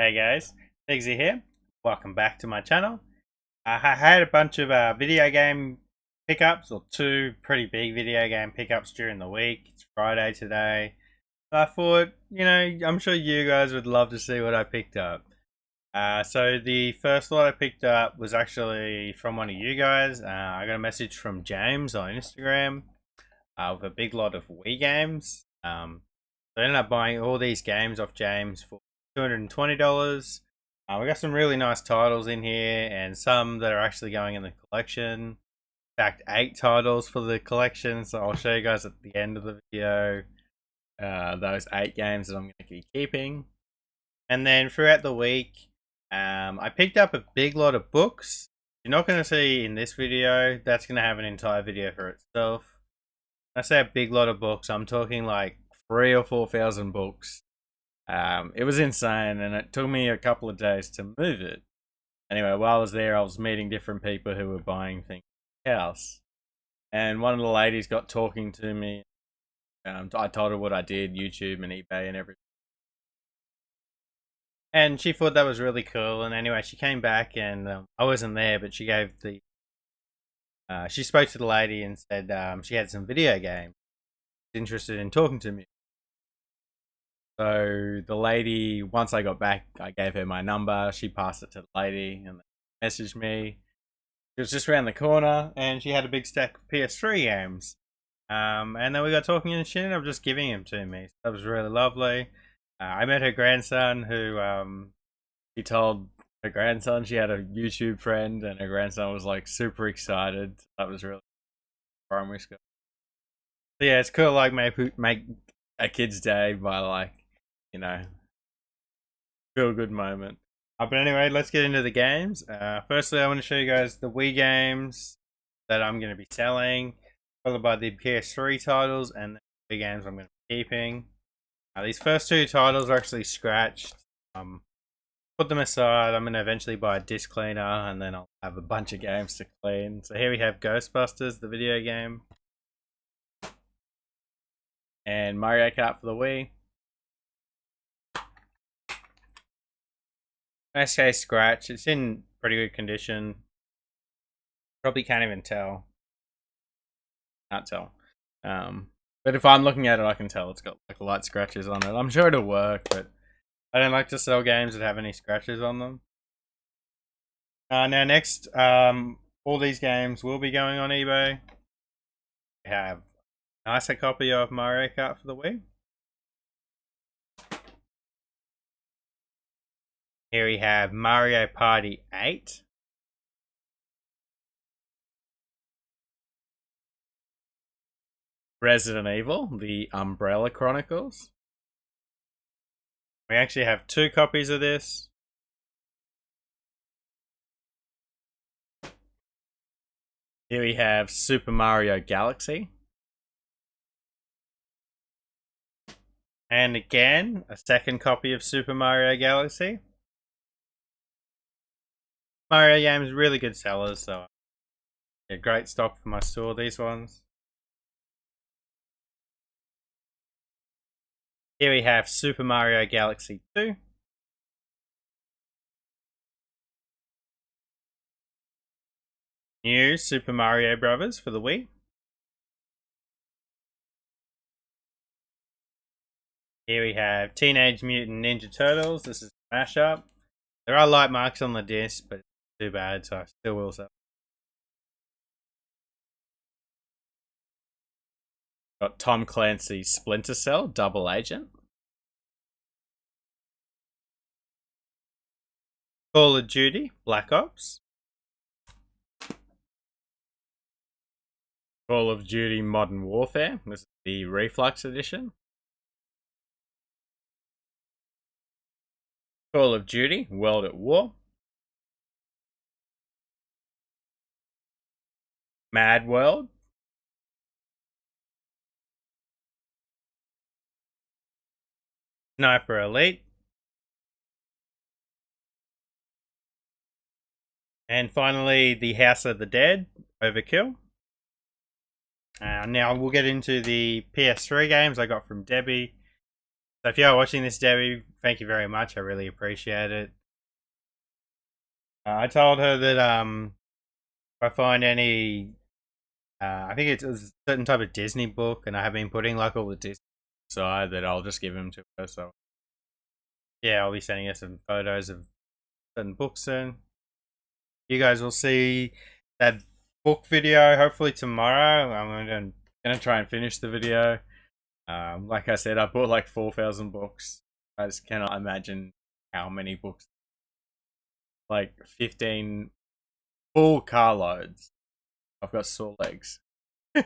Hey guys, Pigsy here. Welcome back to my channel. I had a bunch of video game pickups, or two pretty big video game pickups during the week. It's Friday today. I thought, I'm sure you guys would love to see what I picked up. So the first lot I picked up was actually from one of you guys. I got a message from James on Instagram with a big lot of Wii games. So I ended up buying all these games off James for $220. We got some really nice titles in here, and some that are actually going in the collection. In fact, 8 titles for the collection, so I'll show you guys at the end of the video those 8 games that I'm going to be keeping. And then throughout the week, I picked up a big lot of books. You're not going to see in this video, that's going to have an entire video for itself. When I say a big lot of books, I'm talking like 3,000 or 4,000 books. It was insane, and it took me a couple of days to move it. Anyway, while I was there, I was meeting different people who were buying things in the house. And one of the ladies got talking to me. I told her what I did, YouTube and eBay and everything. And she thought that was really cool. And anyway, she came back, and I wasn't there, but she gave the... she spoke to the lady and said she had some video games. Interested in talking to me. So the lady, once I got back, I gave her my number. She passed it to the lady and messaged me. She was just around the corner, and she had a big stack of PS3 games. And then we got talking, and she ended up just giving them to me. So that was really lovely. I met her grandson, who she told her grandson she had a YouTube friend, and her grandson was like super excited. That was really primary school. So yeah, it's cool. Like make a kid's day by like, feel good moment. But anyway, let's get into the games. Firstly, I want to show you guys the Wii games that I'm going to be selling, followed by the PS3 titles and the games I'm going to be keeping. These first 2 titles are actually scratched. Put them aside. I'm going to eventually buy a disc cleaner, and then I'll have a bunch of games to clean. So here we have Ghostbusters, the video game, and Mario Kart for the Wii. SK scratch. It's in pretty good condition. Probably can't even tell. Can't tell. But if I'm looking at it, I can tell it's got like light scratches on it. I'm sure it'll work, but I don't like to sell games that have any scratches on them. Now next, all these games will be going on eBay. We have a nicer copy of Mario Kart for the Wii. Here we have Mario Party 8. Resident Evil, the Umbrella Chronicles. We actually have 2 copies of this. Here we have Super Mario Galaxy. And again, a second copy of Super Mario Galaxy. Mario games, really good sellers, so yeah, great stock for my store, these ones. Here we have Super Mario Galaxy 2. New Super Mario Brothers for the Wii. Here we have Teenage Mutant Ninja Turtles. This is a mashup. There are light marks on the disc, but it's too bad, so I still will sell. Got Tom Clancy's Splinter Cell Double Agent. Call of Duty Black Ops. Call of Duty Modern Warfare. This is the Reflux Edition. Call of Duty World at War. Mad World. Sniper Elite. And finally, the House of the Dead, Overkill. Now we'll get into the PS3 games I got from Debbie. So if you are watching this, Debbie, thank you very much. I really appreciate it. I told her that if I find any, I think it's a certain type of Disney book, and I have been putting like all the Disney aside, that I'll just give them to her. So yeah, I'll be sending her some photos of certain books soon. You guys will see that book video hopefully tomorrow. I'm gonna try and finish the video. Like I said, I bought like 4,000 books. I just cannot imagine how many books. Like 15 full carloads. I've got sore legs. So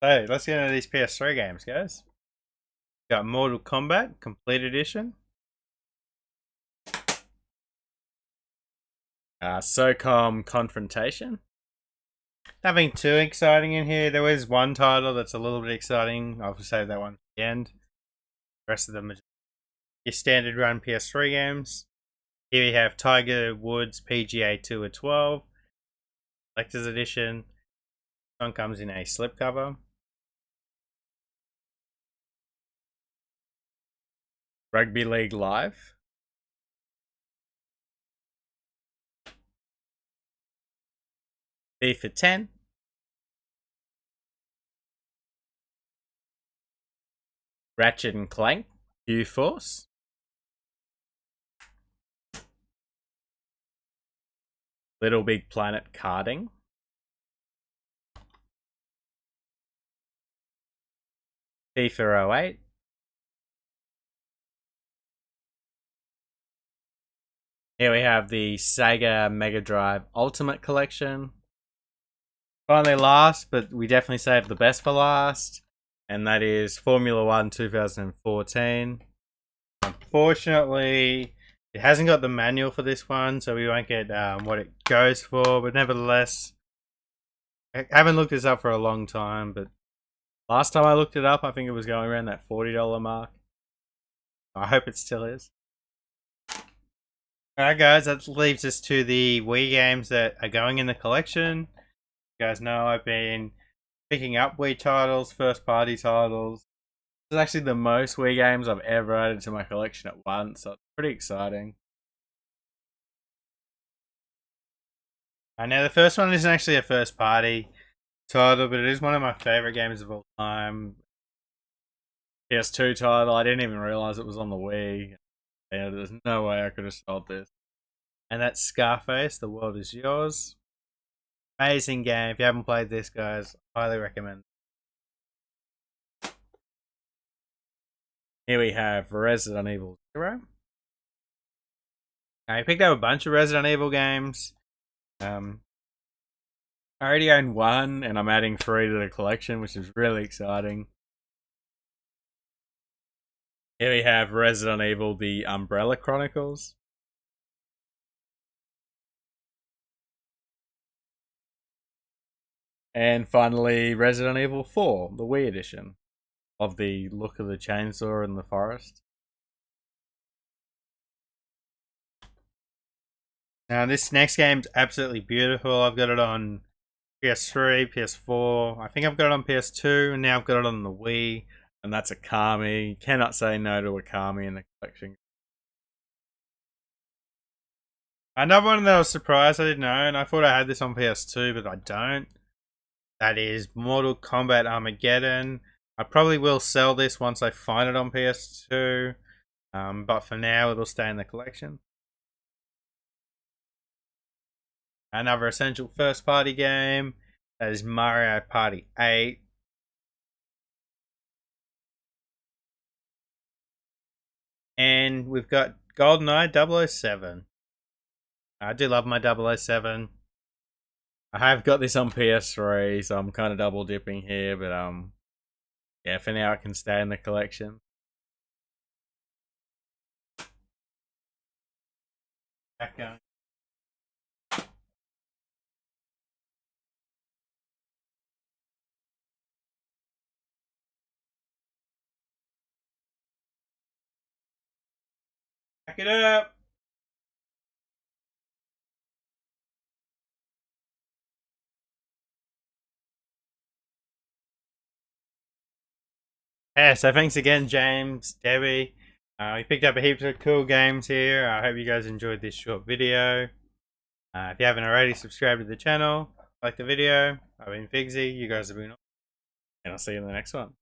let's get into these PS3 games, guys. Got Mortal Kombat Complete Edition. SOCOM Confrontation. Nothing too exciting in here. There is one title that's a little bit exciting. I'll save that one at the end. The rest of them are just your standard run PS3 games. Here we have Tiger Woods PGA Tour 12 Collector's Edition. This one comes in a slipcover. Rugby League Live. FIFA 10. Ratchet and Clank. Q-Force. Little Big Planet Karting. FIFA 08. Here we have the Sega Mega Drive Ultimate Collection. Finally last, but we definitely saved the best for last. And that is Formula 1 2014. Unfortunately, it hasn't got the manual for this one, so we won't get what it goes for. But nevertheless, I haven't looked this up for a long time, but last time I looked it up, I think it was going around that $40 mark. I hope it still is. Alright guys, that leaves us to the Wii games that are going in the collection. You guys know I've been picking up Wii titles, first party titles. This is actually the most Wii games I've ever added to my collection at once, so it's pretty exciting. Now the first one isn't actually a first party title, but it is one of my favourite games of all time. PS2 title, I didn't even realise it was on the Wii. Yeah, there's no way I could have sold this. And that's Scarface, The World Is Yours. Amazing game. If you haven't played this, guys, highly recommend. Here we have Resident Evil 0. I picked up a bunch of Resident Evil games. I already own one, and I'm adding 3 to the collection, which is really exciting. Here we have Resident Evil, The Umbrella Chronicles. And finally, Resident Evil 4, the Wii edition. Of the look of the chainsaw in the forest. Now this next game's absolutely beautiful. I've got it on PS3, PS4. I think I've got it on PS2, and now I've got it on the Wii. And that's Akami. Cannot say no to Akami in the collection. Another one that I was surprised I didn't own. I thought I had this on PS2, but I don't. That is Mortal Kombat Armageddon. I probably will sell this once I find it on PS2. But for now, it'll stay in the collection. Another essential first party game. That is Mario Party 8. And we've got GoldenEye 007. I do love my 007. I have got this on PS3, so I'm kind of double dipping here, but yeah, for now it can stay in the collection. Back going. Back it up. Yeah, so thanks again, James, Debbie. We picked up a heap of cool games here. I hope you guys enjoyed this short video. If you haven't already, subscribe to the channel, like the video. I've been Figsy, you guys have been awesome, and I'll see you in the next one.